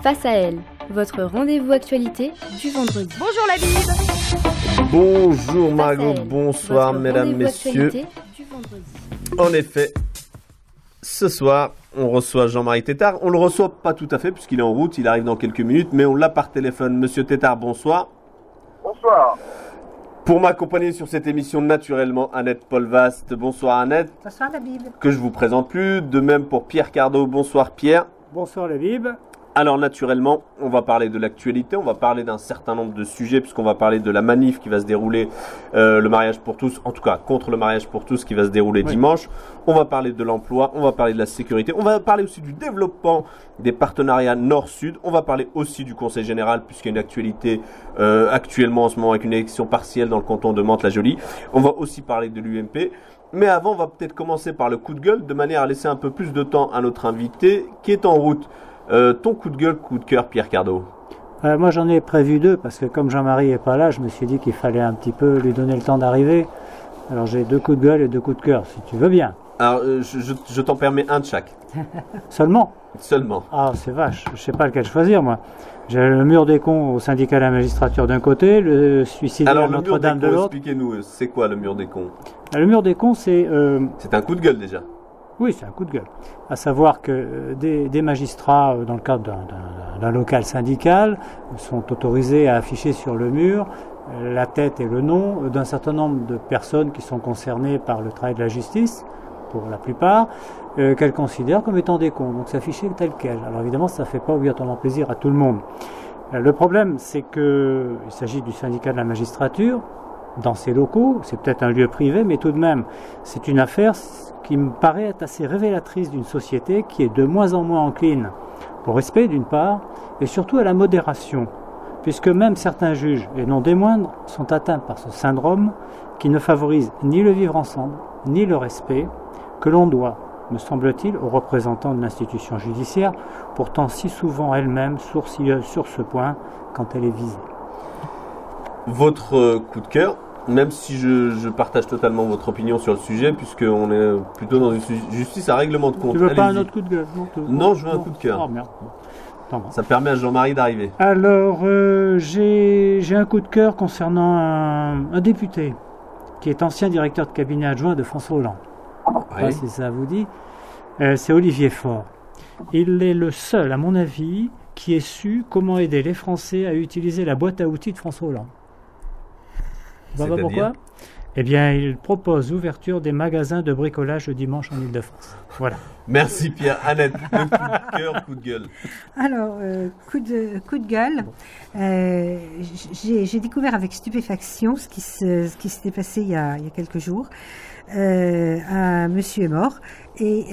Face à elle, votre rendez-vous actualité du vendredi. Bonjour la Bible. Bonjour Margot, bonsoir mesdames, messieurs. Du vendredi. En effet, ce soir, on reçoit Jean-Marie Tétard. On le reçoit pas tout à fait puisqu'il est en route, il arrive dans quelques minutes, mais on l'a par téléphone. Monsieur Tétard, bonsoir. Bonsoir. Pour m'accompagner sur cette émission, naturellement, Annette Polvast. Bonsoir Annette. Bonsoir la Bible. Que je vous présente plus. De même pour Pierre Cardot. Bonsoir Pierre. Bonsoir la Bible. Alors naturellement, on va parler de l'actualité, on va parler d'un certain nombre de sujets puisqu'on va parler de la manif qui va se dérouler, le mariage pour tous, en tout cas contre le mariage pour tous qui va se dérouler dimanche. On va parler de l'emploi, on va parler de la sécurité, on va parler aussi du développement des partenariats nord-sud, on va parler aussi du Conseil général puisqu'il y a une actualité actuellement en ce moment avec une élection partielle dans le canton de Mantes-la-Jolie. On va aussi parler de l'UMP. Mais avant, on va peut-être commencer par le coup de gueule de manière à laisser un peu plus de temps à notre invité qui est en route. Ton coup de gueule, coup de cœur, Pierre Cardot? Moi j'en ai prévu deux parce que comme Jean-Marie n'est pas là, je me suis dit qu'il fallait un petit peu lui donner le temps d'arriver. Alors j'ai deux coups de gueule et deux coups de cœur, si tu veux bien. Alors je t'en permets un de chaque. Seulement? Seulement. Ah c'est vache, je sais pas lequel choisir moi. J'ai le mur des cons au syndicat de la magistrature d'un côté, le suicide à Notre-Dame de l'autre. Expliquez-nous, c'est quoi le mur des cons? Le mur des cons c'est... C'est un coup de gueule déjà. Oui, c'est un coup de gueule. À savoir que des magistrats, dans le cadre d'un local syndical, sont autorisés à afficher sur le mur la tête et le nom d'un certain nombre de personnes qui sont concernées par le travail de la justice, pour la plupart, qu'elles considèrent comme étant des cons. Donc c'est affiché tel quel. Alors évidemment, ça ne fait pas obligatoirement plaisir à tout le monde. Le problème, c'est qu'il s'agit du syndicat de la magistrature, dans ses locaux, c'est peut-être un lieu privé, mais tout de même, c'est une affaire qui me paraît être assez révélatrice d'une société qui est de moins en moins encline au respect d'une part, et surtout à la modération, puisque même certains juges, et non des moindres, sont atteints par ce syndrome qui ne favorise ni le vivre ensemble, ni le respect que l'on doit, me semble-t-il, aux représentants de l'institution judiciaire, pourtant si souvent elle-même sourcilleuse sur ce point quand elle est visée. Votre coup de cœur, même si je partage totalement votre opinion sur le sujet, puisqu'on est plutôt dans une justice à règlement de compte. Tu veux pas un autre coup de gueule? Non, je veux un coup de cœur. Oh merde. Ça permet à Jean-Marie d'arriver. Alors, j'ai un coup de cœur concernant un député qui est ancien directeur de cabinet adjoint de François Hollande. Je ne sais pas si ça vous dit. C'est Olivier Faure. Il est le seul, à mon avis, qui ait su comment aider les Français à utiliser la boîte à outils de François Hollande. Vous savez pourquoi? Eh bien, il propose l'ouverture des magasins de bricolage le dimanche en Ile-de-France. Voilà. Merci Pierre. Annette, coup de cœur, coup de gueule. Alors, coup de gueule. J'ai découvert avec stupéfaction ce qui s'était passé il y a quelques jours. Un monsieur est mort et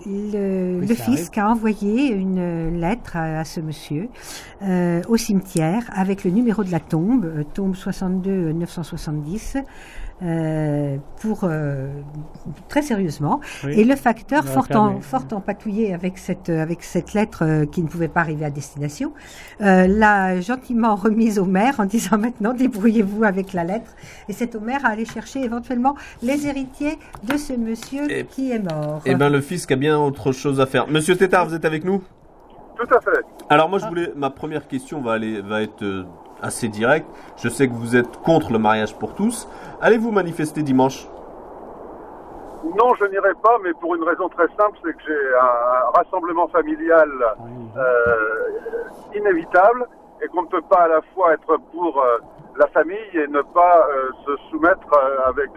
le fisc a envoyé une lettre à ce monsieur au cimetière avec le numéro de la tombe 62 970 pour très sérieusement. Oui. Et le facteur, fort empatouillé avec cette lettre qui ne pouvait pas arriver à destination, l'a gentiment remise au maire en disant maintenant débrouillez-vous avec la lettre. Et c'est au maire à aller chercher éventuellement les héritiers de ce monsieur qui est mort. Eh bien, le fisc a bien autre chose à faire. Monsieur Tétard, vous êtes avec nous? Tout à fait. Alors moi, ma première question va être assez directe. Je sais que vous êtes contre le mariage pour tous. Allez-vous manifester dimanche? Non, je n'irai pas, mais pour une raison très simple, c'est que j'ai un rassemblement familial inévitable et qu'on ne peut pas à la fois être pour la famille et ne pas se soumettre avec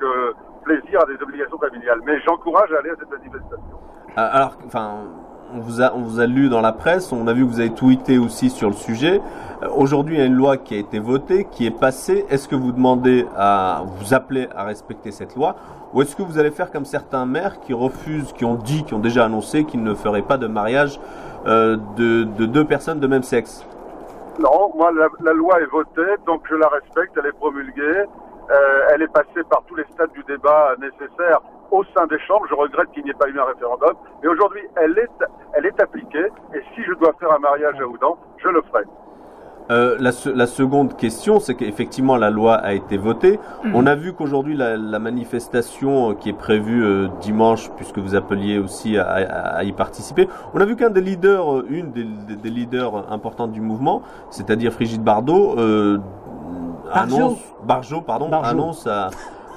plaisir à des obligations familiales. Mais j'encourage à aller à cette manifestation. Alors, on vous a lu dans la presse, on a vu que vous avez tweeté aussi sur le sujet. Aujourd'hui, il y a une loi qui a été votée, qui est passée. Est-ce que vous vous appelez à respecter cette loi? Ou est-ce que vous allez faire comme certains maires qui refusent, qui ont déjà annoncé qu'ils ne feraient pas de mariage de deux personnes de même sexe? Non, moi la loi est votée, donc je la respecte, elle est promulguée. Elle est passée par tous les stades du débat nécessaires au sein des chambres. Je regrette qu'il n'y ait pas eu un référendum. Mais aujourd'hui, elle est appliquée. Et si je dois faire un mariage à Oudan, je le ferai. La seconde question, c'est qu'effectivement la loi a été votée. On a vu qu'aujourd'hui la manifestation qui est prévue dimanche, puisque vous appeliez aussi à y participer, on a vu qu'un des leaders, une des leaders importantes du mouvement, c'est-à-dire Brigitte Bardot, annonce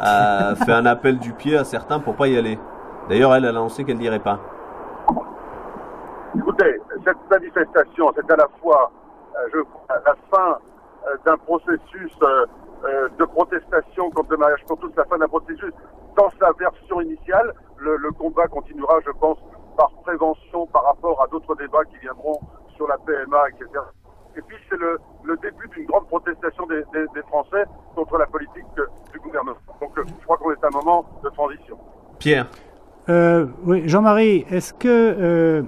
a fait un appel du pied à certains pour pas y aller. D'ailleurs, elle a annoncé qu'elle n'irait pas. Écoutez, cette manifestation, c'est à la fois la fin d'un processus de protestation contre le mariage pour tous, la fin d'un processus dans sa version initiale. Le combat continuera, je pense, par prévention par rapport à d'autres débats qui viendront sur la PMA, etc. Et puis c'est le début d'une grande protestation des Français contre la politique du gouvernement. Donc je crois qu'on est à un moment de transition. Pierre. Oui, Jean-Marie, est-ce que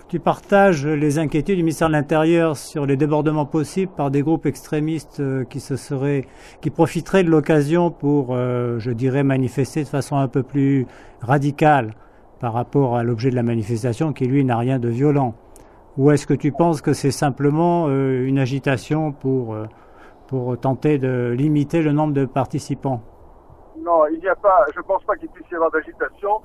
tu partages les inquiétudes du ministère de l'Intérieur sur les débordements possibles par des groupes extrémistes qui profiteraient de l'occasion pour, je dirais, manifester de façon un peu plus radicale par rapport à l'objet de la manifestation qui, lui, n'a rien de violent? Ou est-ce que tu penses que c'est simplement une agitation pour tenter de limiter le nombre de participants? Non, il n'y a pas, je ne pense pas qu'il puisse y avoir d'agitation.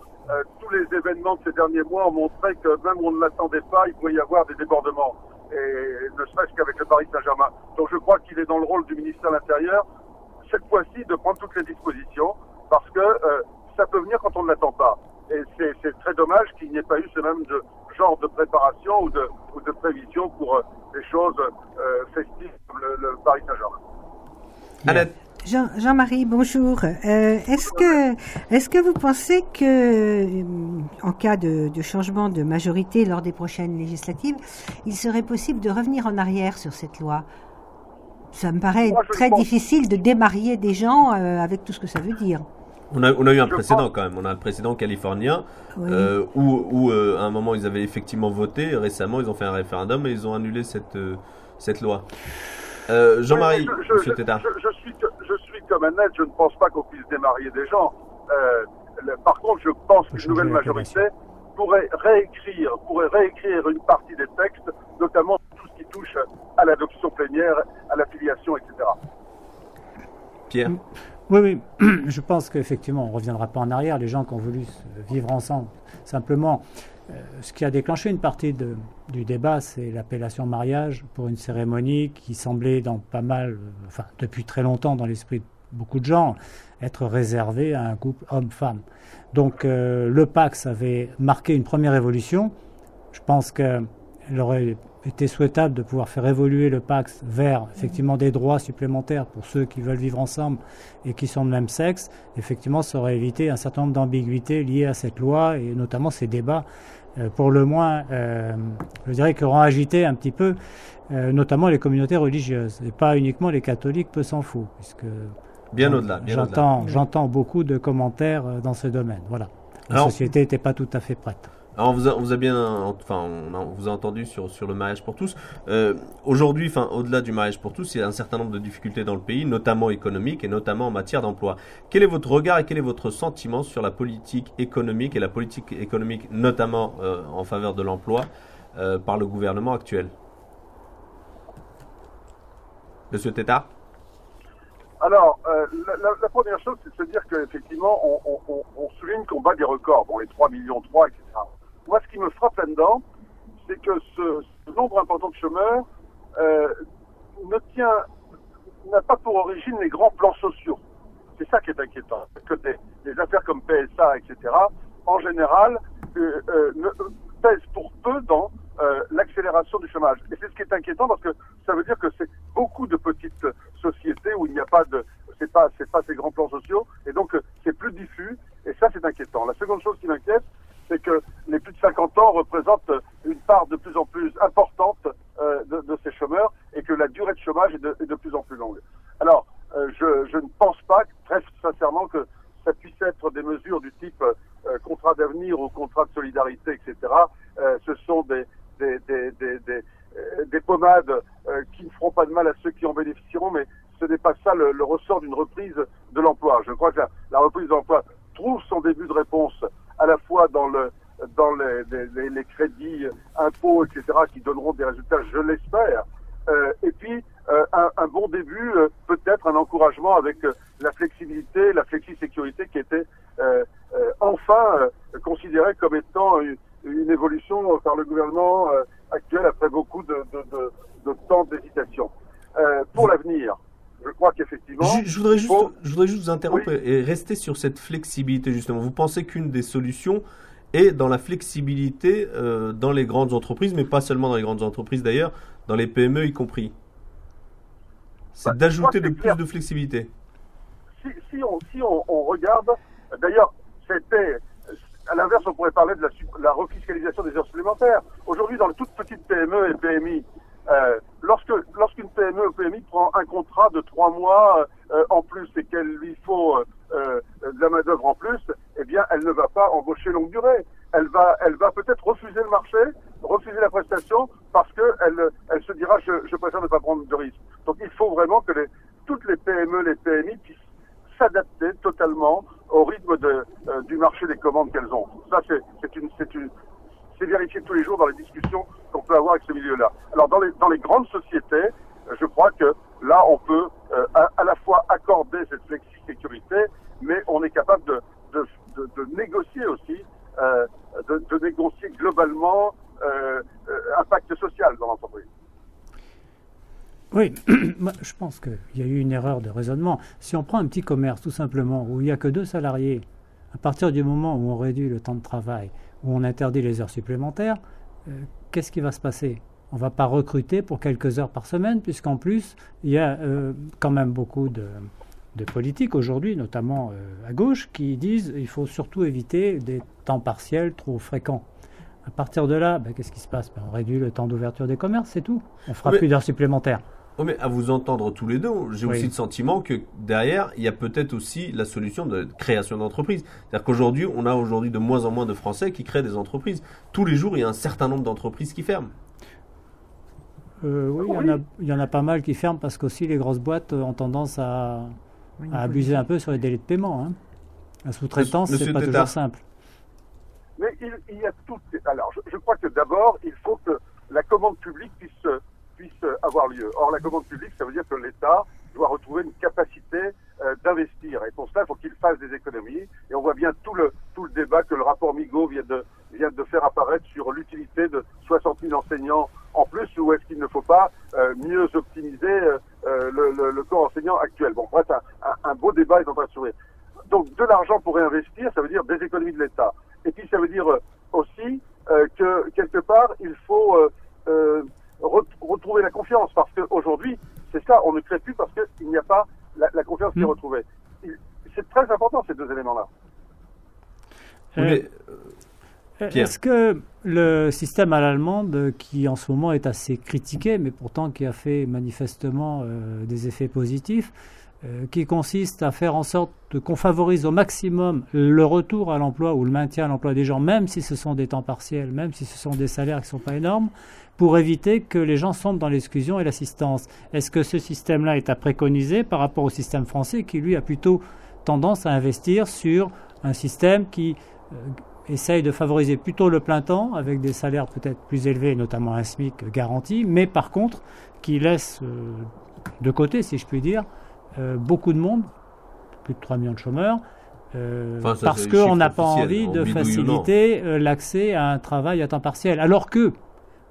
Tous les événements de ces derniers mois ont montré que même où on ne l'attendait pas, il pouvait y avoir des débordements. Et ne serait-ce qu'avec le Paris Saint-Germain. Donc je crois qu'il est dans le rôle du ministère de l'Intérieur, cette fois-ci, de prendre toutes les dispositions, parce que ça peut venir quand on ne l'attend pas. Et c'est très dommage qu'il n'y ait pas eu ce même genre de préparation ou de prévision pour des choses festives comme le Paris Saint-Germain. Annette. Jean-Marie, bonjour. Est-ce que vous pensez que, en cas de changement de majorité lors des prochaines législatives, il serait possible de revenir en arrière sur cette loi? Ça me paraît très difficile de démarier des gens avec tout ce que ça veut dire. On a eu un précédent quand même. On a le précédent californien oui. où à un moment ils avaient effectivement voté. Récemment, ils ont fait un référendum et ils ont annulé cette loi. Jean-Marie, Monsieur Tétard. Je suis comme Annette, je ne pense pas qu'on puisse démarier des gens. Par contre, je pense qu'une nouvelle majorité pourrait réécrire une partie des textes, notamment tout ce qui touche à l'adoption plénière, à l'affiliation, etc. Pierre. Oui, je pense qu'effectivement, on ne reviendra pas en arrière. Les gens qui ont voulu vivre ensemble, simplement, ce qui a déclenché une partie du débat, c'est l'appellation mariage pour une cérémonie qui semblait depuis très longtemps dans l'esprit de beaucoup de gens, être réservée à un couple homme-femme. Donc le Pacs avait marqué une première évolution. Je pense qu'il aurait été souhaitable de pouvoir faire évoluer le Pacs vers effectivement des droits supplémentaires pour ceux qui veulent vivre ensemble et qui sont de même sexe. Effectivement, ça aurait évité un certain nombre d'ambiguïtés liées à cette loi et notamment ces débats, pour le moins, je dirais, qui auront agité un petit peu, notamment les communautés religieuses et pas uniquement les catholiques, peu s'en fout, puisque bien au-delà. J'entends beaucoup de commentaires dans ce domaine. Voilà, la société n'était pas tout à fait prête. Alors on vous a entendu sur le mariage pour tous. Aujourd'hui, au-delà du mariage pour tous, il y a un certain nombre de difficultés dans le pays, notamment économiques et notamment en matière d'emploi. Quel est votre regard et quel est votre sentiment sur la politique économique et la politique économique notamment en faveur de l'emploi par le gouvernement actuel? Monsieur Tétard. Alors, la première chose, c'est de se dire qu'effectivement, on souligne qu'on bat des records. Bon, les 3,3 millions, etc. Moi, ce qui me frappe là-dedans, c'est que ce nombre important de chômeurs n'a pas pour origine les grands plans sociaux. C'est ça qui est inquiétant. Que des affaires comme PSA, etc., en général, pèsent pour peu dans l'accélération du chômage. Et c'est ce qui est inquiétant parce que ça veut dire que c'est beaucoup de petites sociétés où il n'y a pas c'est pas ces grands plans sociaux, et donc c'est plus diffus, et ça c'est inquiétant. La seconde chose qui m'inquiète, c'est que les plus de 50 ans représentent une part de plus en plus importante de ces chômeurs, et que la durée de chômage est de plus en plus longue. Alors, je ne pense pas, très sincèrement, que ça puisse être des mesures du type contrat d'avenir ou contrat de solidarité, etc. Ce sont des pommades qui ne feront pas de mal à ceux qui en bénéficieront, mais ce n'est pas ça le ressort d'une reprise de l'emploi. Je crois que la reprise de l'emploi trouve son début de réponse à la fois dans les crédits, impôts, etc., qui donneront des résultats, je l'espère, Et puis, un bon début, peut-être un encouragement avec la flexibilité, la flexi-sécurité qui était enfin considérée comme étant une évolution par le gouvernement actuel après beaucoup de temps d'hésitation. Pour l'avenir, je crois qu'effectivement... Je voudrais juste vous interrompre et rester sur cette flexibilité, justement. Vous pensez qu'une des solutions est dans la flexibilité dans les grandes entreprises, mais pas seulement dans les grandes entreprises d'ailleurs, dans les PME y compris. C'est d'ajouter de plus de flexibilité. Si on regarde, d'ailleurs, c'était... À l'inverse, on pourrait parler de la refiscalisation des heures supplémentaires. Aujourd'hui, dans les toutes petites PME et PMI, lorsqu'une PME ou PMI prend un contrat de 3 mois en plus et qu'elle lui faut de la main-d'œuvre en plus, eh bien, elle ne va pas embaucher longue durée. Elle va peut-être refuser le marché, refuser la prestation parce que elle se dira je préfère ne pas prendre de risque. Donc, il faut vraiment que toutes les PME, les PMI puissent s'adapter totalement au rythme du marché des commandes qu'elles ont. Ça, c'est vérifié tous les jours dans les discussions qu'on peut avoir avec ce milieu-là. Alors, dans les grandes sociétés, je crois que là, on peut à la fois accorder cette flexi-sécurité, mais on est capable de négocier aussi, de négocier globalement un pacte social dans l'entreprise. Oui, moi, je pense qu'il y a eu une erreur de raisonnement. Si on prend un petit commerce, tout simplement, où il n'y a que 2 salariés, à partir du moment où on réduit le temps de travail, où on interdit les heures supplémentaires, qu'est-ce qui va se passer? On ne va pas recruter pour quelques heures par semaine, puisqu'en plus, il y a quand même beaucoup de politiques aujourd'hui, notamment à gauche, qui disent qu'il faut surtout éviter des temps partiels trop fréquents. À partir de là, qu'est-ce qui se passe? On réduit le temps d'ouverture des commerces, c'est tout. On fera plus d'heures supplémentaires. Oui, mais à vous entendre tous les deux, j'ai aussi le sentiment que derrière, il y a peut-être aussi la solution de création d'entreprises. C'est-à-dire qu'aujourd'hui, on a de moins en moins de Français qui créent des entreprises. Tous les jours, il y a un certain nombre d'entreprises qui ferment. Oui, il y en a pas mal qui ferment parce qu'aussi les grosses boîtes ont tendance à abuser un peu sur les délais de paiement. Hein. La sous-traitance, c'est pas toujours simple. Mais il y a tout. Alors, je crois que d'abord, il faut que la commande publique puisse avoir lieu. Or, la commande publique, ça veut dire que l'État doit retrouver une capacité d'investir. Et pour cela, il faut qu'il fasse des économies. Et on voit bien tout le débat que le rapport Migaud vient de faire apparaître sur l'utilité de 60 000 enseignants en plus, ou est-ce qu'il ne faut pas mieux optimiser le corps enseignant actuel. Bon, bref, un beau débat est en train de s'ouvrir. Donc, de l'argent pour réinvestir, ça veut dire des économies de l'État. Et puis, ça veut dire aussi que, quelque part, il faut retrouver la confiance. Parce qu'aujourd'hui, c'est ça, on ne crée plus parce qu'il n'y a pas la confiance qui est retrouvée. C'est très important, ces 2 éléments-là. Est-ce que le système à l'allemande, qui en ce moment est assez critiqué, mais pourtant qui a fait manifestement des effets positifs, qui consiste à faire en sorte qu'on favorise au maximum le retour à l'emploi ou le maintien à l'emploi des gens, même si ce sont des temps partiels, même si ce sont des salaires qui ne sont pas énormes, pour éviter que les gens sombrent dans l'exclusion et l'assistance. Est-ce que ce système-là est à préconiser par rapport au système français qui, lui, a plutôt tendance à investir sur un système qui essaye de favoriser plutôt le plein temps avec des salaires peut-être plus élevés, notamment un SMIC garanti, mais par contre qui laisse de côté, si je puis dire, beaucoup de monde, plus de 3 millions de chômeurs, parce qu'on n'a pas envie de faciliter l'accès à un travail à temps partiel. Alors que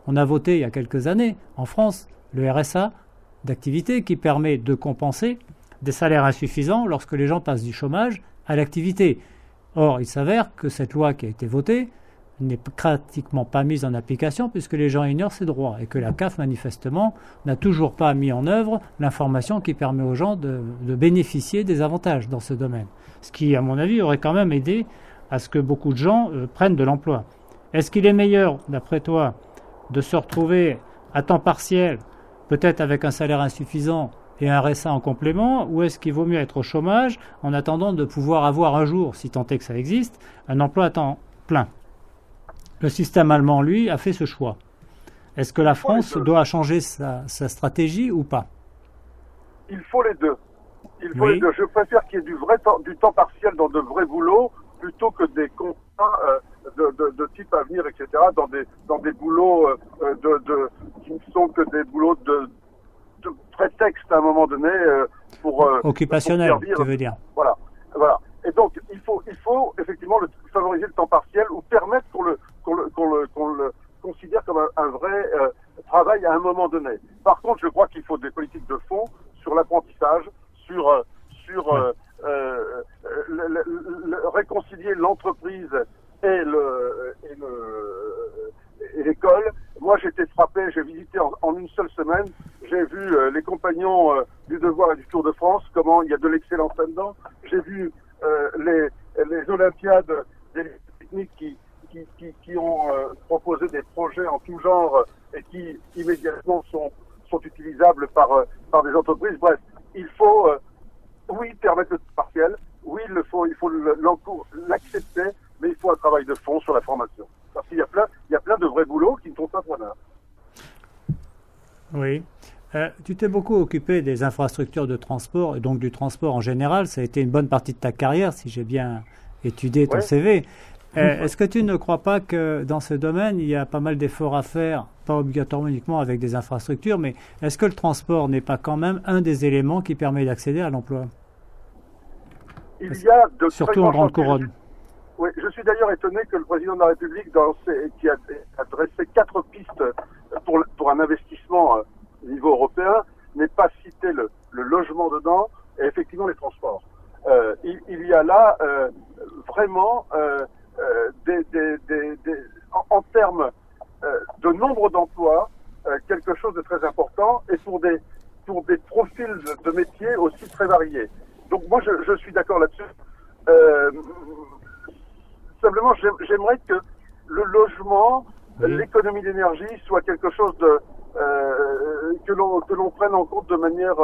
on a voté il y a quelques années en France le RSA d'activité qui permet de compenser des salaires insuffisants lorsque les gens passent du chômage à l'activité. Or, il s'avère que cette loi qui a été votée n'est pratiquement pas mise en application puisque les gens ignorent ces droits et que la CAF, manifestement, n'a toujours pas mis en œuvre l'information qui permet aux gens de bénéficier des avantages dans ce domaine. Ce qui, à mon avis, aurait quand même aidé à ce que beaucoup de gens prennent de l'emploi. Est-ce qu'il est meilleur, d'après toi, de se retrouver à temps partiel, peut-être avec un salaire insuffisant et un RSA en complément, ou est-ce qu'il vaut mieux être au chômage en attendant de pouvoir avoir un jour, si tant est que ça existe, un emploi à temps plein? Le système allemand, lui, a fait ce choix. Est-ce que la France doit changer sa stratégie ou pas? Il faut les deux. Les deux. Je préfère qu'il y ait du temps partiel dans de vrais boulots plutôt que des contrats de type avenir, etc., dans des boulots qui ne sont que des boulots occupationnel, tu veux dire. Voilà. Et donc, il faut effectivement favoriser le temps partiel ou permettre qu'on le considère comme un vrai travail à un moment donné. Par contre, je crois qu'il faut des politiques de fond sur l'apprentissage, sur réconcilier l'entreprise et l'école. Moi, j'ai été frappé, j'ai visité en une seule semaine, j'ai vu les compagnons du Devoir et du Tour de France, comment il y a de l'excellence là-dedans. J'ai vu les Olympiades des techniques qui ont proposé des projets en tout genre et qui immédiatement sont utilisables par des entreprises. Bref, il faut permettre le temps partiel, il faut l'accepter, mais il faut un travail de fond sur la formation. Parce qu'il y a plein de vrais boulots qui ne sont pas preneurs. Oui. Tu t'es beaucoup occupé des infrastructures de transport, et donc du transport en général. Ça a été une bonne partie de ta carrière, si j'ai bien étudié ton CV. Est-ce que tu ne crois pas que dans ce domaine, il y a pas mal d'efforts à faire, pas obligatoirement uniquement avec des infrastructures, mais est-ce que le transport n'est pas quand même un des éléments qui permet d'accéder à l'emploi? Surtout en grande couronne. Oui, je suis d'ailleurs étonné que le président de la République, qui a dressé 4 pistes pour un investissement au niveau européen, n'ait pas cité le logement dedans et effectivement les transports. Il y a là vraiment en termes de nombre d'emplois quelque chose de très important et pour des profils de métiers aussi très variés. Donc moi je suis d'accord là-dessus. Simplement, j'aimerais que le logement, l'économie d'énergie soit quelque chose que l'on prenne en compte de manière.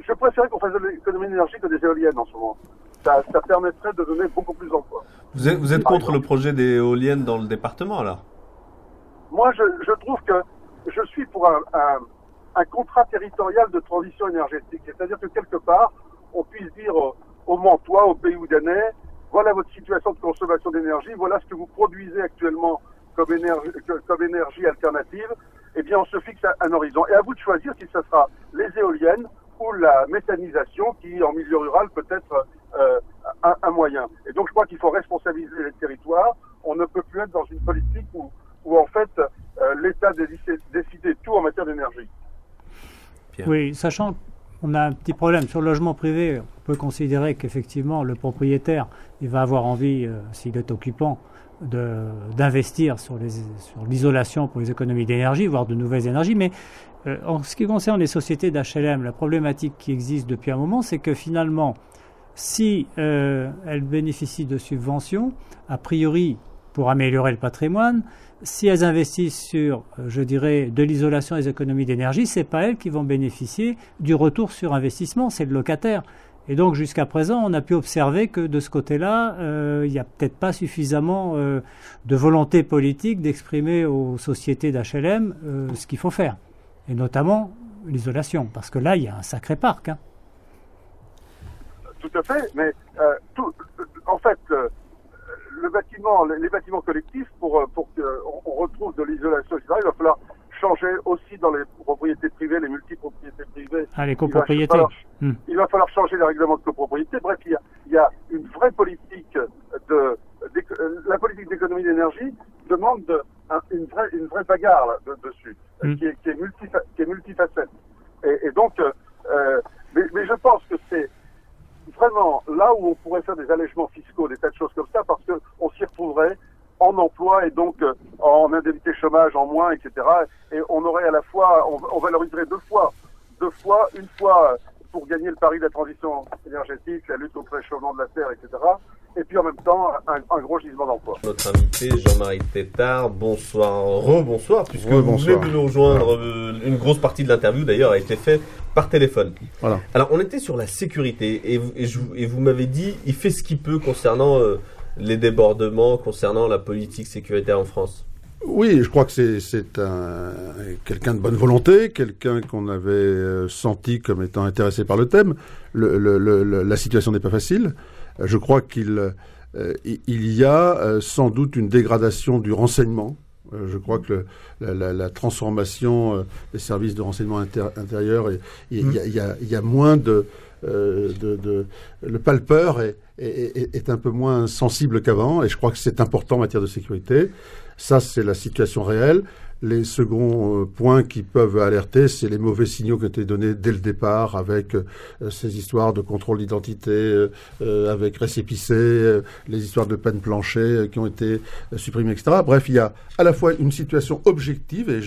Je préférerais qu'on fasse de l'économie d'énergie que des éoliennes en ce moment. Ça permettrait de donner beaucoup plus d'emplois. Vous êtes contre le projet des éoliennes dans le département, là? Moi, je trouve que je suis pour un contrat territorial de transition énergétique. C'est-à-dire que quelque part, on puisse dire aux Mantois, aux Pays Houdanais, voilà votre situation de consommation d'énergie, voilà ce que vous produisez actuellement comme énergie alternative. Eh bien, on se fixe un horizon. Et à vous de choisir si ce sera les éoliennes ou la méthanisation qui, en milieu rural, peut être un moyen. Et donc, je crois qu'il faut responsabiliser les territoires. On ne peut plus être dans une politique où en fait, l'État décidait tout en matière d'énergie. Oui, sachant qu'on a un petit problème sur le logement privé, on peut considérer qu'effectivement, le propriétaire, il va avoir envie, s'il est occupant, d'investir sur l'isolation pour les économies d'énergie, voire de nouvelles énergies. Mais en ce qui concerne les sociétés d'HLM, la problématique qui existe depuis un moment, c'est que finalement, si elles bénéficient de subventions, a priori pour améliorer le patrimoine, si elles investissent sur, je dirais, de l'isolation et des économies d'énergie, c'est pas elles qui vont bénéficier du retour sur investissement, c'est le locataire. Et donc, jusqu'à présent, on a pu observer que de ce côté-là, il n'y a peut-être pas suffisamment de volonté politique d'exprimer aux sociétés d'HLM ce qu'il faut faire. Et notamment l'isolation, parce que là, il y a un sacré parc. Hein. Tout à fait, mais en fait, les bâtiments collectifs, pour qu'on retrouve de l'isolation, etc., il va falloir changer aussi dans les propriétés privées, les multipropriétés privées. Les copropriétés. Il va falloir changer les règlements de copropriété. Bref, il y a une vraie politique la politique d'économie d'énergie demande une vraie bagarre dessus, qui est multifacette. Et donc, mais je pense que c'est vraiment là où on pourrait faire des allègements fiscaux, des tas de choses comme ça, parce qu'on s'y retrouverait en emploi et donc en indemnité chômage en moins, etc. Et on aurait à la fois, on valoriserait deux fois, une fois pour gagner le pari de la transition énergétique, la lutte contre le réchauffement de la terre, etc. Et puis en même temps, un gros gisement d'emploi. Notre invité, Jean-Marie Tétart, bonsoir, rebonsoir, puisque vous venez de nous rejoindre. Une grosse partie de l'interview, d'ailleurs, a été faite par téléphone. Voilà. Alors, on était sur la sécurité, et vous m'avez dit, il fait ce qu'il peut concernant les débordements, concernant la politique sécuritaire en France. Oui, je crois que c'est quelqu'un de bonne volonté, quelqu'un qu'on avait senti comme étant intéressé par le thème. La situation n'est pas facile. Je crois qu'il y a sans doute une dégradation du renseignement Je crois que la transformation des services de renseignement intérieur, il y a moins le palpeur est un peu moins sensible qu'avant, et je crois que c'est important en matière de sécurité. Ça, c'est la situation réelle. Les seconds points qui peuvent alerter, c'est les mauvais signaux qui ont été donnés dès le départ avec ces histoires de contrôle d'identité, avec récépissé, les histoires de peine plancher qui ont été supprimées, etc. Bref, il y a à la fois une situation objective et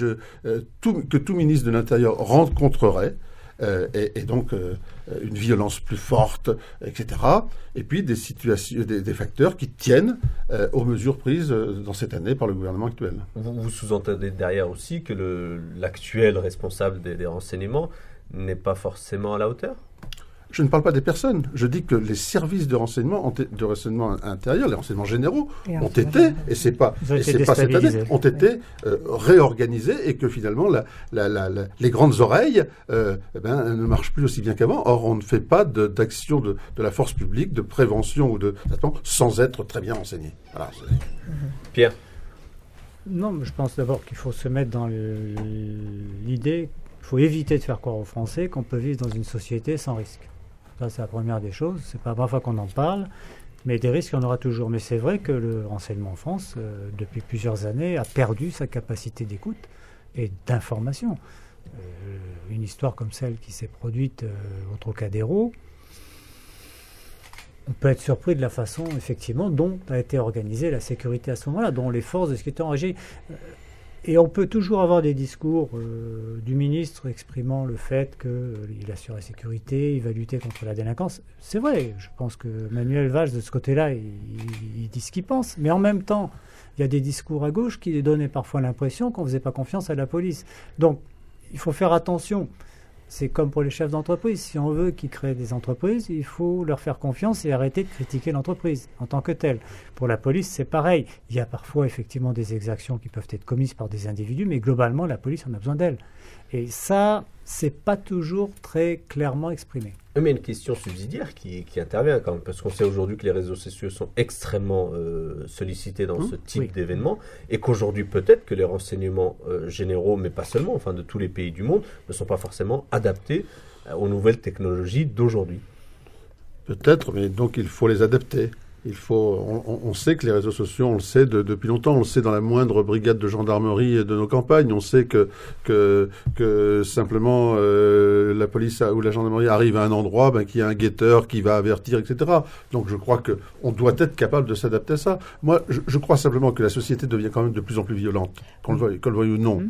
que tout ministre de l'Intérieur rencontrerait, et donc une violence plus forte, etc. Et puis des situations, des facteurs qui tiennent aux mesures prises dans cette année par le gouvernement actuel. Vous sous-entendez derrière aussi que l'actuel responsable des renseignements n'est pas forcément à la hauteur ? Je ne parle pas des personnes. Je dis que les services de renseignement intérieur, les renseignements généraux, ont été, et c'est pas cette année, ont été réorganisés, et que finalement les grandes oreilles ne marchent plus aussi bien qu'avant. Or, on ne fait pas d'action de la force publique, de prévention ou de traitement sans être très bien renseigné. Voilà. Pierre ? Non, mais je pense d'abord qu'il faut se mettre dans l'idée, il faut éviter de faire croire aux Français qu'on peut vivre dans une société sans risque. Ça, c'est la première des choses. C'est pas la première fois qu'on en parle, mais des risques, il y en aura toujours. Mais c'est vrai que le renseignement en France, depuis plusieurs années, a perdu sa capacité d'écoute et d'information. Une histoire comme celle qui s'est produite au Trocadéro, on peut être surpris de la façon, effectivement, dont a été organisée la sécurité à ce moment-là, dont les forces de sécurité ont agi. Et on peut toujours avoir des discours du ministre exprimant le fait qu'il assure la sécurité, il va lutter contre la délinquance. C'est vrai, je pense que Manuel Valls, de ce côté-là, il dit ce qu'il pense. Mais en même temps, il y a des discours à gauche qui donnaient parfois l'impression qu'on ne faisait pas confiance à la police. Donc, il faut faire attention. C'est comme pour les chefs d'entreprise. Si on veut qu'ils créent des entreprises, il faut leur faire confiance et arrêter de critiquer l'entreprise en tant que telle. Pour la police, c'est pareil. Il y a parfois effectivement des exactions qui peuvent être commises par des individus, mais globalement, la police en a besoin d'elle. Et ça, c'est pas toujours très clairement exprimé. Mais une question subsidiaire qui intervient quand même, parce qu'on sait aujourd'hui que les réseaux sociaux sont extrêmement sollicités dans ce type d'événement, et qu'aujourd'hui peut-être que les renseignements généraux, mais pas seulement, enfin de tous les pays du monde, ne sont pas forcément adaptés aux nouvelles technologies d'aujourd'hui. Peut-être, mais donc il faut les adapter. On sait que les réseaux sociaux, on le sait depuis longtemps, on le sait dans la moindre brigade de gendarmerie de nos campagnes, on sait que simplement la police ou la gendarmerie arrive à un endroit, qu'il y a un guetteur qui va avertir, etc. Donc je crois qu'on doit être capable de s'adapter à ça. Moi, je crois simplement que la société devient quand même de plus en plus violente, qu'on le veuille ou non.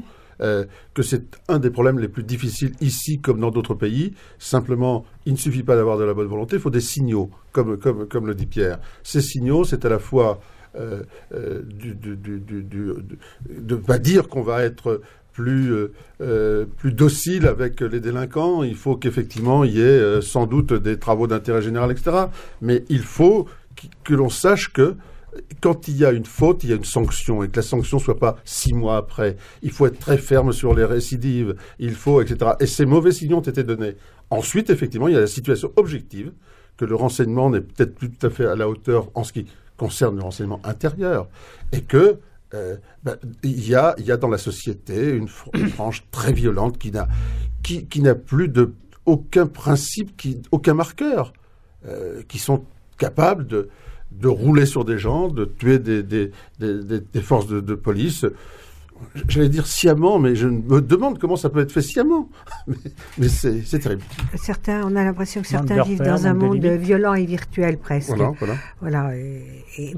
Que c'est un des problèmes les plus difficiles ici comme dans d'autres pays. Simplement, il ne suffit pas d'avoir de la bonne volonté, il faut des signaux, comme le dit Pierre. Ces signaux, c'est à la fois de pas dire qu'on va être plus docile avec les délinquants. Il faut qu'effectivement il y ait sans doute des travaux d'intérêt général, etc. Mais il faut que l'on sache que quand il y a une faute, il y a une sanction, et que la sanction ne soit pas 6 mois après. Il faut être très ferme sur les récidives, etc. Et ces mauvais signaux ont été donnés. Ensuite, effectivement, il y a la situation objective, que le renseignement n'est peut-être plus tout à fait à la hauteur en ce qui concerne le renseignement intérieur, et que il y a dans la société une frange très violente qui n'a plus aucun principe, aucun marqueur, qui sont capables de rouler sur des gens, de tuer des forces de police. J'allais dire sciemment, mais je me demande comment ça peut être fait sciemment. mais c'est terrible. On a l'impression que certains vivent dans un monde violent et virtuel presque. Voilà.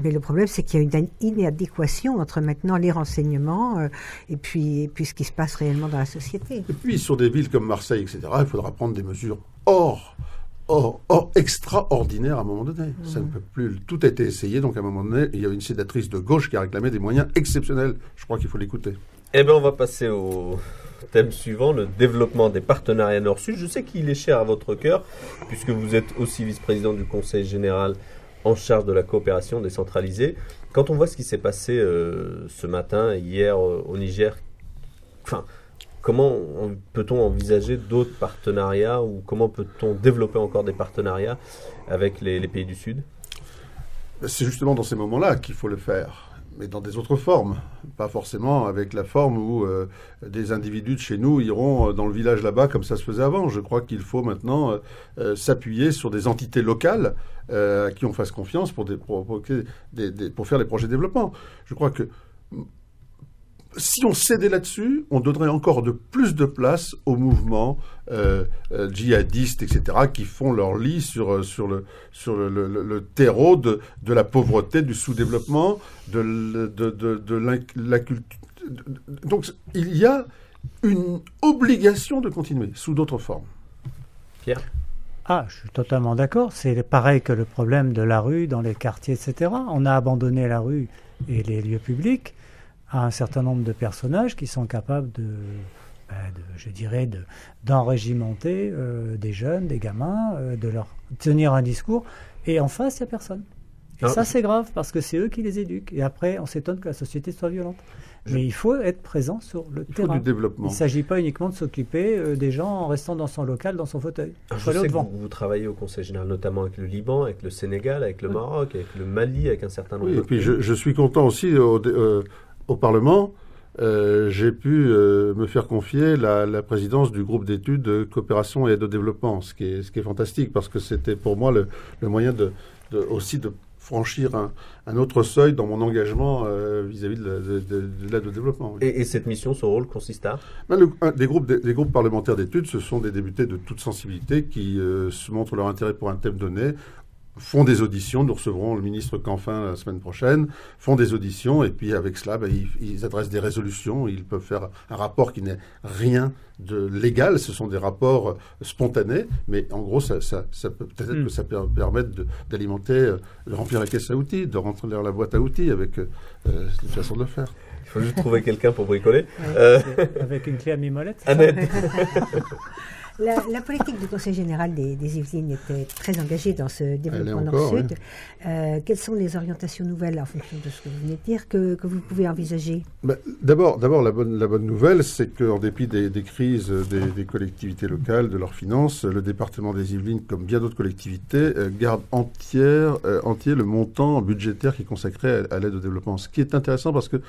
Mais le problème, c'est qu'il y a une inadéquation entre maintenant les renseignements et puis ce qui se passe réellement dans la société. Et puis sur des villes comme Marseille, etc., il faudra prendre des mesures extraordinaire à un moment donné. Ça ne peut plus. Tout a été essayé, donc à un moment donné, il y a une sénatrice de gauche qui a réclamé des moyens exceptionnels. Je crois qu'il faut l'écouter. Eh bien, on va passer au thème suivant, le développement des partenariats Nord-Sud. Je sais qu'il est cher à votre cœur, puisque vous êtes aussi vice-président du Conseil général en charge de la coopération décentralisée. Quand on voit ce qui s'est passé ce matin, hier, au Niger, comment peut-on envisager d'autres partenariats, ou comment peut-on développer encore des partenariats avec les pays du Sud ? C'est justement dans ces moments-là qu'il faut le faire. mais dans des autres formes. Pas forcément avec la forme où des individus de chez nous iront dans le village là-bas comme ça se faisait avant. Je crois qu'il faut maintenant s'appuyer sur des entités locales à qui on fasse confiance pour faire les projets de développement. Je crois que si on cédait là-dessus, on donnerait encore plus de place aux mouvements djihadistes, etc., qui font leur lit sur le terreau de la pauvreté, du sous-développement, de la culture. Donc, il y a une obligation de continuer, sous d'autres formes. Pierre ? Je suis totalement d'accord. C'est pareil que le problème de la rue dans les quartiers, etc. On a abandonné la rue et les lieux publics à un certain nombre de personnages qui sont capables d'enrégimenter des jeunes, des gamins, de leur tenir un discours. Et en face, il n'y a personne. Et ça, c'est grave, parce que c'est eux qui les éduquent. Et après, on s'étonne que la société soit violente. Mais il faut être présent sur le terrain. Il faut du développement. Il ne s'agit pas uniquement de s'occuper des gens en restant dans son local, dans son fauteuil. Je sais que vous travaillez au Conseil général, notamment avec le Liban, avec le Sénégal, avec le Maroc, avec le Mali, avec un certain nombre de pays. Et puis je suis content aussi au Parlement. J'ai pu me faire confier la présidence du groupe d'études coopération et aide au développement, ce qui est fantastique, parce que c'était pour moi le moyen aussi de franchir un autre seuil dans mon engagement vis-à-vis de l'aide au développement. Oui. Et cette mission, son rôle consiste à des groupes parlementaires d'études, ce sont des députés de toute sensibilité qui se montrent leur intérêt pour un thème donné, font des auditions, nous recevrons le ministre Canfin la semaine prochaine, font des auditions, et puis avec cela, ils adressent des résolutions, ils peuvent faire un rapport qui n'est rien de légal, ce sont des rapports spontanés, mais en gros, ça peut peut-être que ça peut permettre d'alimenter, de remplir la caisse à outils, de remplir la boîte à outils avec une façon de le faire. Il faut juste trouver quelqu'un pour bricoler. Avec une clé à mimolette. Annette. La politique du Conseil général des Yvelines était très engagée dans ce développement Nord-Sud. Oui. Quelles sont les orientations nouvelles en fonction de ce que vous venez de dire que vous pouvez envisager? D'abord, la bonne nouvelle, c'est qu'en dépit des crises des collectivités locales, de leurs finances, le département des Yvelines, comme bien d'autres collectivités, garde entier le montant budgétaire qui est consacré à l'aide au développement. Ce qui est intéressant parce que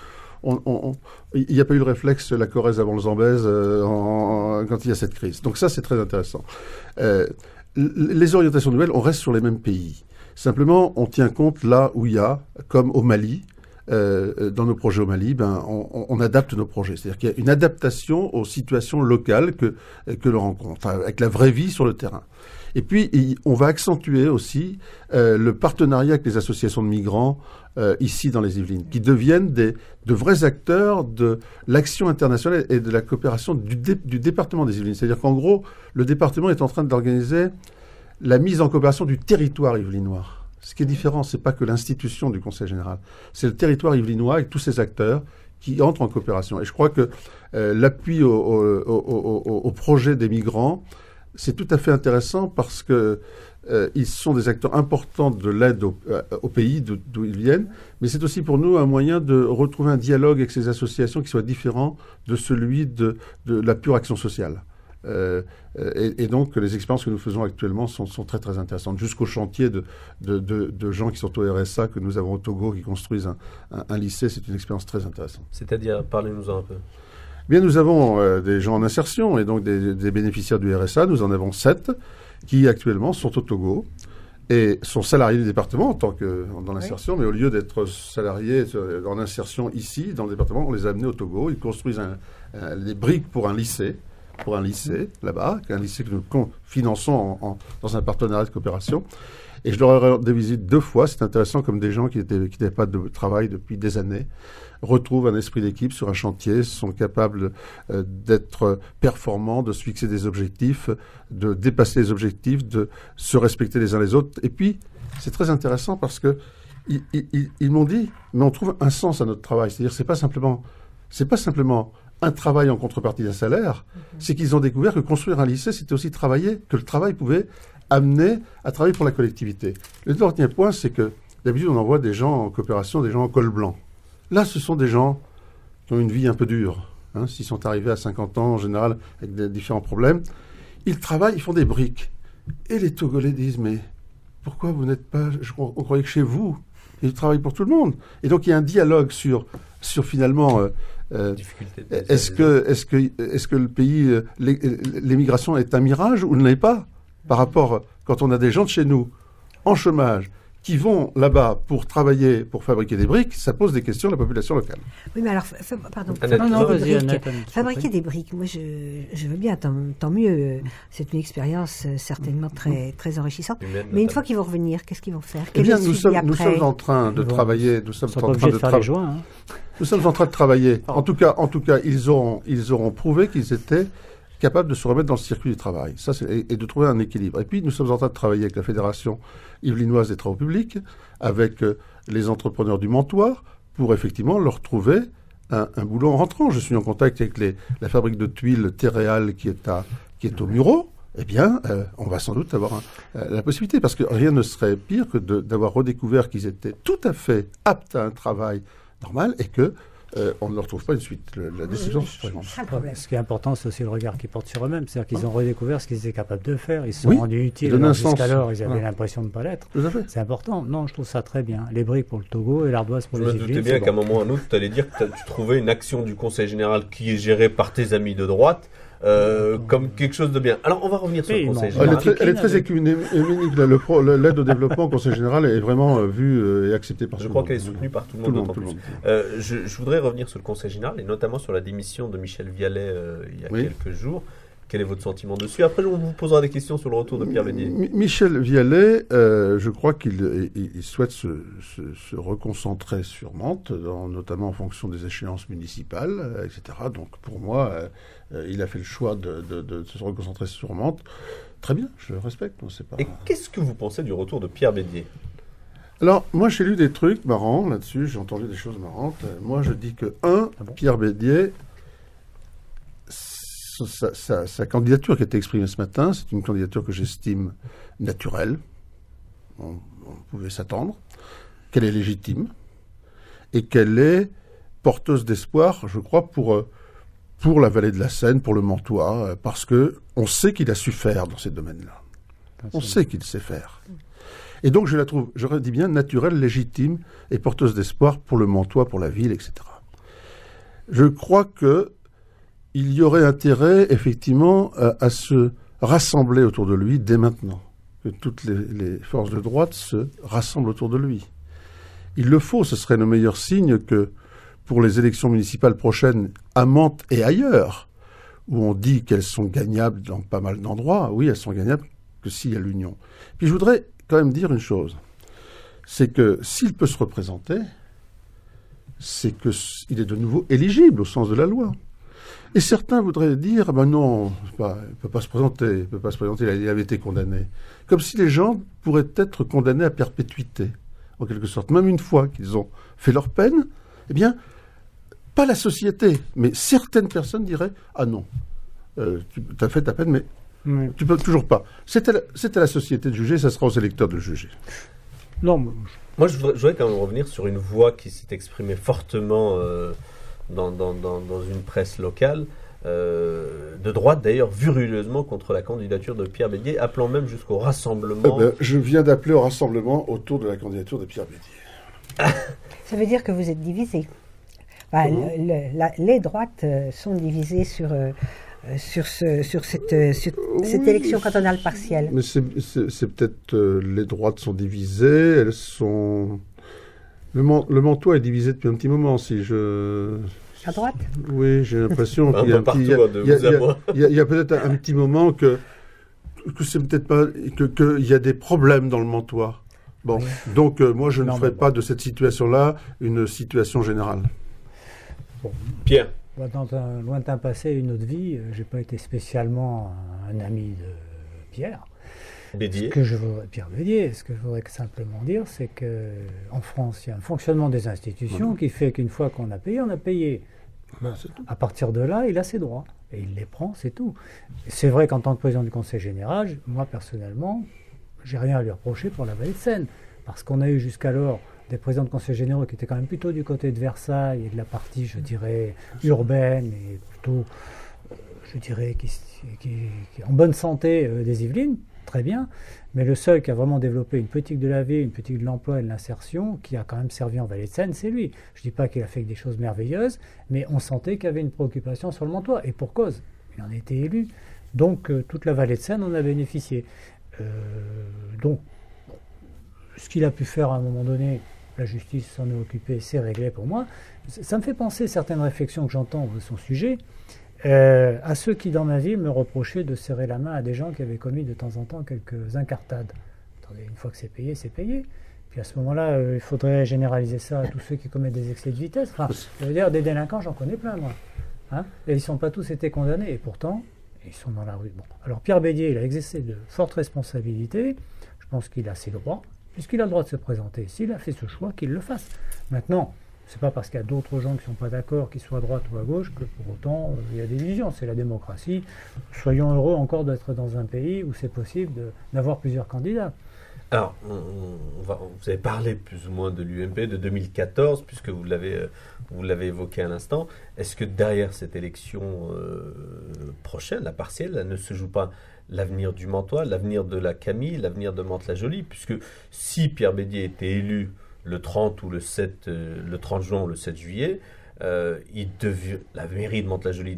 il n'y a pas eu le réflexe la Corrèze avant le Zambèze quand il y a cette crise. Donc ça, c'est très intéressant. Les orientations nouvelles, on reste sur les mêmes pays. Simplement, on tient compte là où il y a, comme au Mali, dans nos projets au Mali, on adapte nos projets. C'est-à-dire qu'il y a une adaptation aux situations locales que l'on rencontre, avec la vraie vie sur le terrain. Et puis, on va accentuer aussi le partenariat avec les associations de migrants ici dans les Yvelines, qui deviennent de vrais acteurs de l'action internationale et de la coopération du département des Yvelines. C'est-à-dire qu'en gros, le département est en train d'organiser la mise en coopération du territoire yvelinois. Ce qui est différent, c'est pas que l'institution du Conseil général, c'est le territoire yvelinois avec tous ses acteurs qui entrent en coopération. Et je crois que l'appui au projet des migrants, c'est tout à fait intéressant parce que ils sont des acteurs importants de l'aide au pays d'où ils viennent, mais c'est aussi pour nous un moyen de retrouver un dialogue avec ces associations qui soit différent de celui de la pure action sociale. Et donc les expériences que nous faisons actuellement sont très très intéressantes, jusqu'au chantier de gens qui sont au RSA que nous avons au Togo, qui construisent un lycée. C'est une expérience très intéressante. C'est-à-dire, parlez-nous-en un peu. Bien, nous avons des gens en insertion et donc des bénéficiaires du RSA. Nous en avons 7 qui actuellement sont au Togo et sont salariés du département en tant que dans l'insertion, mais au lieu d'être salariés en insertion ici dans le département, on les a amenés au Togo. Ils construisent des briques pour un lycée là-bas, un lycée que nous finançons dans un partenariat de coopération. Et je leur ai rendu visite 2 fois. C'est intéressant, comme des gens qui n'avaient pas de travail depuis des années retrouvent un esprit d'équipe sur un chantier, sont capables d'être performants, de se fixer des objectifs, de dépasser les objectifs, de se respecter les uns les autres. Et puis, c'est très intéressant parce que ils m'ont dit, mais on trouve un sens à notre travail. C'est-à-dire, c'est pas simplement un travail en contrepartie d'un salaire, c'est qu'ils ont découvert que construire un lycée, c'était aussi travailler, que le travail pouvait amener à travailler pour la collectivité. Le dernier point, c'est que d'habitude, on envoie des gens en coopération, des gens en col blanc. Là, ce sont des gens qui ont une vie un peu dure. S'ils sont arrivés à 50 ans, en général, avec des différents problèmes, ils travaillent, ils font des briques. Et les Togolais disent, mais pourquoi vous n'êtes pas... On croyait que chez vous, il y a du travail pour tout le monde. Et donc il y a un dialogue sur finalement est-ce que le pays, l'émigration est un mirage ou ne l'est pas par rapport, quand on a des gens de chez nous en chômage qui vont là-bas pour travailler, pour fabriquer des briques, ça pose des questions à la population locale. Oui, mais alors, pardon, fabriquer des briques, moi je veux bien, tant mieux, c'est une expérience certainement très enrichissante. Mais une fois qu'ils vont revenir, qu'est-ce qu'ils vont faire? Eh bien, nous sommes en train de travailler, nous sommes en train de travailler. En tout cas, ils auront prouvé qu'ils étaient capables de se remettre dans le circuit du travail, et de trouver un équilibre. Et puis, nous sommes en train de travailler avec la Fédération yvelinoise des travaux publics, avec les entrepreneurs du Mentoir, pour effectivement leur trouver un boulot en rentrant. Je suis en contact avec la fabrique de tuiles Terreal qui est au Mureau. Eh bien, on va sans doute avoir la possibilité, parce que rien ne serait pire que d'avoir redécouvert qu'ils étaient tout à fait aptes à un travail normal et que on ne leur trouve pas une suite. La décision, c'est vraiment. Ce qui est important, c'est aussi le regard qu'ils portent sur eux-mêmes. C'est-à-dire qu'ils ont redécouvert ce qu'ils étaient capables de faire. Ils se sont rendus utiles. Jusqu'alors, ils avaient l'impression de ne pas l'être. C'est important. Non, je trouve ça très bien. Les briques pour le Togo et l'ardoise pour les Yvelines. Je me doutais bien qu'à un moment ou à un autre, tu allais dire que tu trouvais une action du Conseil général qui est gérée par tes amis de droite comme quelque chose de bien. Alors, on va revenir sur le Conseil général. Elle est très écuménique. L'aide au développement au Conseil général est vraiment vue et acceptée par tout le monde. Je crois qu'elle est soutenue par tout le monde. Je voudrais revenir sur le Conseil général et notamment sur la démission de Michel Vialet il y a quelques jours. Quel est votre sentiment dessus? Après, on vous posera des questions sur le retour de Pierre Bédier. Michel Vialet, je crois qu'il souhaite se reconcentrer sur Mantes, notamment en fonction des échéances municipales, etc. Donc, pour moi, il a fait le choix de se reconcentrer sur Mantes. Très bien, je le respecte. Et qu'est-ce que vous pensez du retour de Pierre Bédier? Alors, moi, j'ai lu des trucs marrants là-dessus, j'ai entendu des choses marrantes. Moi, je dis que, Pierre Bédier, sa candidature qui a été exprimée ce matin, c'est une candidature que j'estime naturelle. On pouvait s'attendre. Qu'elle est légitime. Et qu'elle est porteuse d'espoir, je crois, pour la vallée de la Seine, pour le Mentois, parce que on sait qu'il a su faire dans ces domaines-là. On sait qu'il sait faire. Et donc, je la trouve, j'aurais dit bien, naturelle, légitime et porteuse d'espoir pour le Mentois, pour la ville, etc. Je crois qu'il y aurait intérêt, effectivement, à se rassembler autour de lui dès maintenant. Que toutes les forces de droite se rassemblent autour de lui. Il le faut, ce serait le meilleur signe que pour les élections municipales prochaines à Mantes et ailleurs, où on dit qu'elles sont gagnables dans pas mal d'endroits, oui, elles sont gagnables que s'il y a l'union. Puis je voudrais quand même dire une chose, c'est que s'il peut se représenter, c'est qu'il est de nouveau éligible au sens de la loi. Et certains voudraient dire, ben non, il ne peut pas se présenter, il avait été condamné. Comme si les gens pourraient être condamnés à perpétuité, en quelque sorte. Même une fois qu'ils ont fait leur peine, eh bien, pas la société, mais certaines personnes diraient, ah non, tu as fait ta peine, mais tu peux toujours pas. C'est à la société de juger, ça sera aux électeurs de le juger. Non, moi je voudrais quand même revenir sur une voix qui s'est exprimée fortement dans une presse locale, de droite d'ailleurs, viruleusement contre la candidature de Pierre Bédier, appelant même jusqu'au rassemblement. Je viens d'appeler au rassemblement autour de la candidature de Pierre Bédier. Ça veut dire que vous êtes divisés. Les droites sont divisées sur cette élection cantonale partielle. Mais c'est peut-être les droites sont divisées, elles sont. Le Mentois est divisé depuis un petit moment, à droite? Oui, j'ai l'impression qu'il y a peut-être un petit moment que c'est peut-être pas qu'il y a des problèmes dans le Mentois. Bon, donc moi je ne ferai pas de cette situation-là une situation générale. Bon. Pierre. Dans un lointain passé, une autre vie, j'ai pas été spécialement un ami de Pierre. Bédier. Pierre Bédier. Ce que je voudrais simplement dire, c'est qu'en France, il y a un fonctionnement des institutions qui fait qu'une fois qu'on a payé, on a payé. À partir de là, il a ses droits. Et il les prend, c'est tout. C'est vrai qu'en tant que président du Conseil général, moi personnellement, j'ai rien à lui reprocher pour la vallée de Seine. Parce qu'on a eu jusqu'alors des présidents de conseils généraux qui étaient quand même plutôt du côté de Versailles et de la partie, je dirais, urbaine et plutôt, je dirais, qui en bonne santé des Yvelines. très bien. Mais le seul qui a vraiment développé une politique de la vie, une politique de l'emploi et de l'insertion, qui a quand même servi en Vallée de Seine, c'est lui. Je ne dis pas qu'il a fait des choses merveilleuses, mais on sentait qu'il y avait une préoccupation sur le Montois. Et pour cause, il en a été élu. Donc toute la Vallée de Seine en a bénéficié. Donc, ce qu'il a pu faire à un moment donné, la justice s'en est occupée, c'est réglé pour moi. Ça me fait penser certaines réflexions que j'entends de son sujet, à ceux qui, dans ma ville, me reprochaient de serrer la main à des gens qui avaient commis de temps en temps quelques incartades. Attendez, une fois que c'est payé, c'est payé. Puis à ce moment-là, il faudrait généraliser ça à tous ceux qui commettent des excès de vitesse. Enfin, je veux dire, des délinquants, j'en connais plein, moi. Hein, et ils ne sont pas tous été condamnés, et pourtant, ils sont dans la rue. Bon. Alors Pierre Bédier, il a exercé de fortes responsabilités. Je pense qu'il a ses droits, puisqu'il a le droit de se présenter. S'il a fait ce choix, qu'il le fasse. Maintenant, c'est pas parce qu'il y a d'autres gens qui ne sont pas d'accord, qu'ils soient à droite ou à gauche, que pour autant il y a des divisions. C'est la démocratie. Soyons heureux encore d'être dans un pays où c'est possible d'avoir plusieurs candidats. Alors, vous avez parlé plus ou moins de l'UMP de 2014, puisque vous l'avez évoqué à l'instant. Est-ce que derrière cette élection prochaine, la partielle, ne se joue pas l'avenir du Mantois, l'avenir de la Camille, l'avenir de Mantes-la-Jolie, puisque si Pierre Bédier était élu le 30 ou le 30 juin ou le 7 juillet, la mairie de Mantes-la-Jolie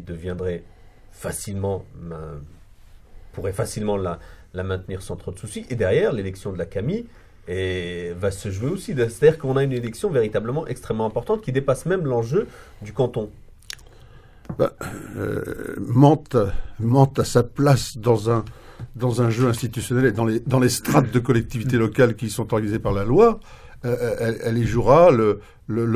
pourrait facilement la maintenir sans trop de soucis. Et derrière, l'élection de la Camille va se jouer aussi. C'est-à-dire qu'on a une élection véritablement extrêmement importante qui dépasse même l'enjeu du canton. Mantes a sa place dans un jeu institutionnel et dans les strates de collectivités locales qui sont organisées par la loi. Elle y jouera le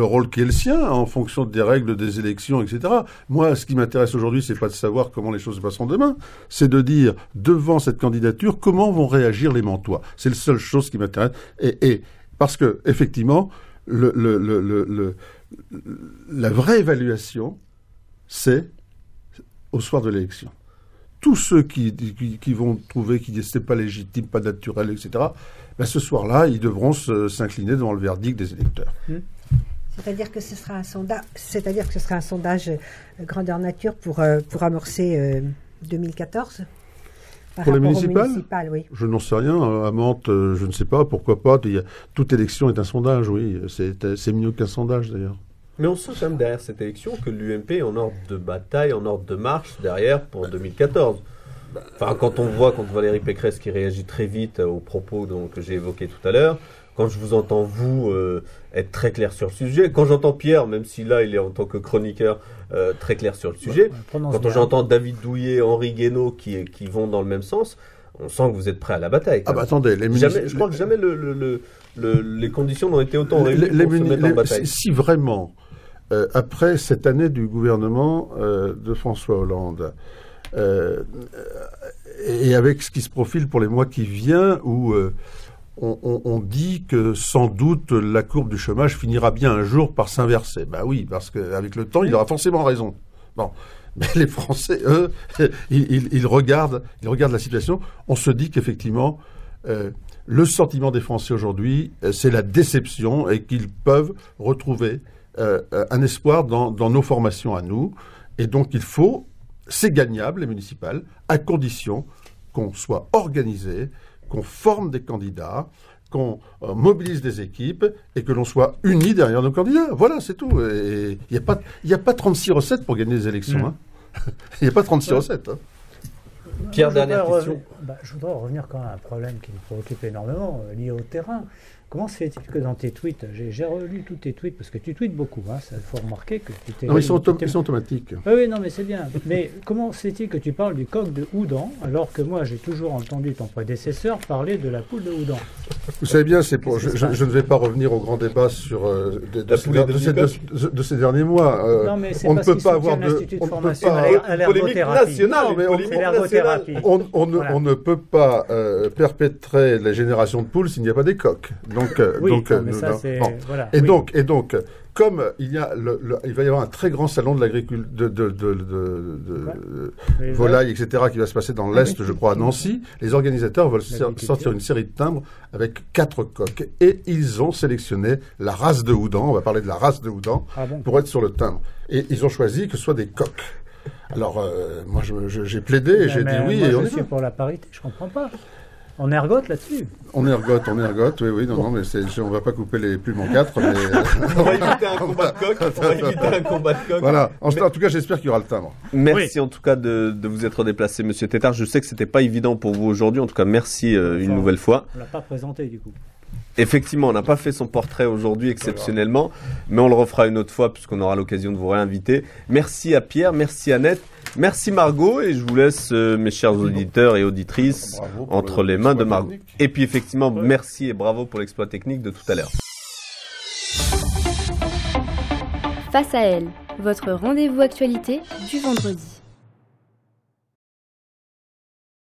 rôle qui est le sien en fonction des règles des élections, etc. Moi, ce qui m'intéresse aujourd'hui, c'est pas de savoir comment les choses se passeront demain, c'est de dire, devant cette candidature, comment vont réagir les Mantois. C'est la seule chose qui m'intéresse. Et parce que, effectivement, la vraie évaluation, c'est au soir de l'élection. Tous ceux qui vont trouver que ce n'est pas légitime, pas naturel, etc., ce soir-là, ils devront s'incliner devant le verdict des électeurs. C'est-à-dire que ce sera un sondage grandeur nature pour amorcer 2014 pour les municipales, oui. Je n'en sais rien. À Mantes, je ne sais pas. Pourquoi pas. Toute élection est un sondage, oui. C'est mieux qu'un sondage, d'ailleurs. Mais on sent quand même derrière cette élection que l'UMP est en ordre de bataille, en ordre de marche derrière pour 2014. Enfin, quand on voit Valérie Pécresse qui réagit très vite aux propos que j'ai évoqués tout à l'heure, quand je vous entends, vous, être très clair sur le sujet, quand j'entends Pierre, même si là, il est en tant que chroniqueur très clair sur le sujet, quand j'entends David Douillet, Henri Guénaud qui vont dans le même sens, on sent que vous êtes prêts à la bataille. Attendez, je crois que jamais les conditions n'ont été autant réunies pour se mettre en bataille. Si vraiment, après cette année du gouvernement de François Hollande, et avec ce qui se profile pour les mois qui viennent, où on dit que sans doute la courbe du chômage finira bien un jour par s'inverser. Ben oui, parce qu'avec le temps, il aura forcément raison. Bon, mais les Français, eux, ils regardent la situation. On se dit qu'effectivement, le sentiment des Français aujourd'hui, c'est la déception et qu'ils peuvent retrouver un espoir dans nos formations à nous. Et donc, c'est gagnable, les municipales, à condition qu'on soit organisé, qu'on forme des candidats, qu'on mobilise des équipes et que l'on soit unis derrière nos candidats. Voilà, c'est tout. Il n'y a pas 36 recettes pour gagner les élections. Hein. Il n'y a pas 36 recettes. Hein. Pierre, dernière question. Je voudrais revenir quand même à un problème qui me préoccupe énormément, lié au terrain. Comment se fait-il que dans tes tweets, j'ai relu tous tes tweets, parce que tu tweets beaucoup, il faut remarquer que tu t'es... Non, ils sont automatiques. Oui, non, mais c'est bien. Mais comment se fait-il que tu parles du coq de Houdan, alors que moi j'ai toujours entendu ton prédécesseur parler de la poule de Houdan? Vous savez bien, je ne vais pas revenir au grand débat sur de ces derniers mois. Non, mais c'est parce qu'il soutient l'Institut de formation à l'ergothérapie. On ne peut pas perpétrer la génération de poules s'il n'y a pas des coqs. Donc, comme il va y avoir un très grand salon de l'agriculture, volaille, etc., qui va se passer dans l'Est, je crois, à Nancy, les organisateurs veulent sortir une série de timbres avec 4 coqs. Et ils ont sélectionné la race de Houdan, on va parler de la race de Houdan, pour être sur le timbre. Et ils ont choisi que ce soit des coqs. Alors, moi, j'ai plaidé et j'ai dit oui. Moi, je suis pour la parité, je comprends pas. On ergote là-dessus. On ergote, oui, non, mais on va pas couper les plumes en 4, mais... On va éviter un combat de coq. Voilà. En tout cas, j'espère qu'il y aura le timbre. Merci en tout cas de vous être déplacé, Monsieur Tétard. Je sais que c'était pas évident pour vous aujourd'hui. En tout cas, merci une nouvelle fois. On l'a pas présenté du coup. Effectivement, on n'a pas fait son portrait aujourd'hui exceptionnellement, mais on le refera une autre fois puisqu'on aura l'occasion de vous réinviter. Merci à Pierre, merci Annette, merci Margot, et je vous laisse, mes chers auditeurs et auditrices, entre les mains de Margot. Technique. Et puis effectivement, merci et bravo pour l'exploit technique de tout à l'heure. Face à elle, votre rendez-vous actualité du vendredi.